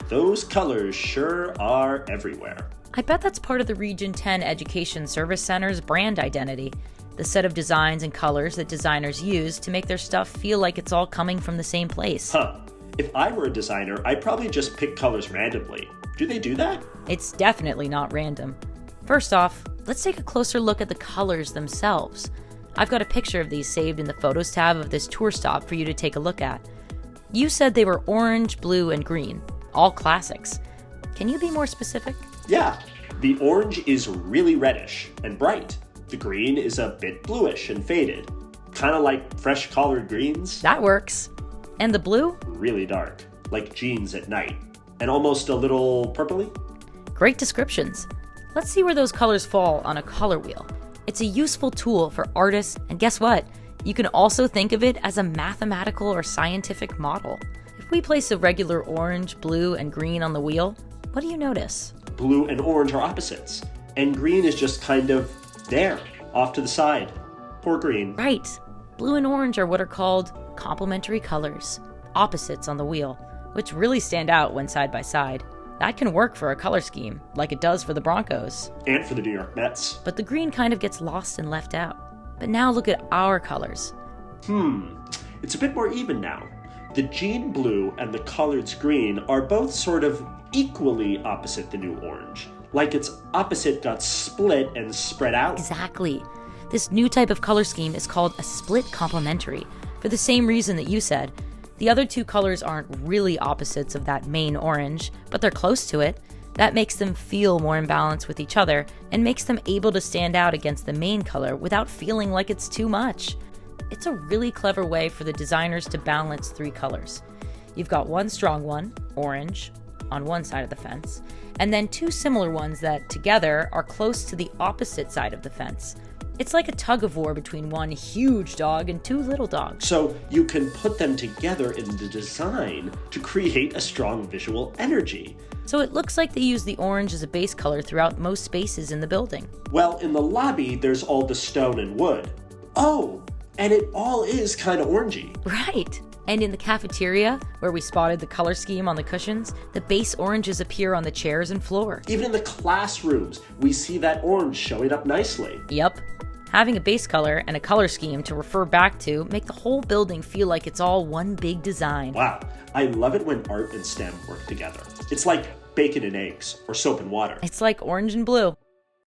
Those colors sure are everywhere. I bet that's part of the Region 10 Education Service Center's brand identity. The set of designs and colors that designers use to make their stuff feel like it's all coming from the same place. If I were a designer, I'd probably just pick colors randomly. Do they do that? It's definitely not random. First off, let's take a closer look at the colors themselves. I've got a picture of these saved in the Photos tab of this tour stop for you to take a look at. You said they were orange, blue, and green, all classics. Can you be more specific? Yeah, the orange is really reddish and bright. The green is a bit bluish and faded, kind of like fresh collard greens. That works. And the blue? Really dark, like jeans at night, and almost a little purpley. Great descriptions. Let's see where those colors fall on a color wheel. It's a useful tool for artists, and guess what? You can also think of it as a mathematical or scientific model. If we place a regular orange, blue, and green on the wheel, what do you notice? Blue and orange are opposites, and green is just kind of there, off to the side. Poor green. Right. Blue and orange are what are called complementary colors, opposites on the wheel, which really stand out when side by side. That can work for a color scheme, like it does for the Broncos. And for the New York Mets. But the green kind of gets lost and left out. But now look at our colors. It's a bit more even now. The jean blue and the collards green are both sort of equally opposite the new orange. Like its opposite got split and spread out. Exactly. This new type of color scheme is called a split complementary, for the same reason that you said. The other two colors aren't really opposites of that main orange, but they're close to it. That makes them feel more in balance with each other and makes them able to stand out against the main color without feeling like it's too much. It's a really clever way for the designers to balance three colors. You've got one strong one, orange, on one side of the fence, and then two similar ones that together are close to the opposite side of the fence. It's like a tug of war between one huge dog and two little dogs. So you can put them together in the design to create a strong visual energy. So it looks like they use the orange as a base color throughout most spaces in the building. Well, in the lobby, there's all the stone and wood. Oh, and it all is kind of orangey. Right. And in the cafeteria, where we spotted the color scheme on the cushions, the base oranges appear on the chairs and floor. Even in the classrooms, we see that orange showing up nicely. Yep. Having a base color and a color scheme to refer back to make the whole building feel like it's all one big design. Wow, I love it when art and STEM work together. It's like bacon and eggs, or soap and water. It's like orange and blue.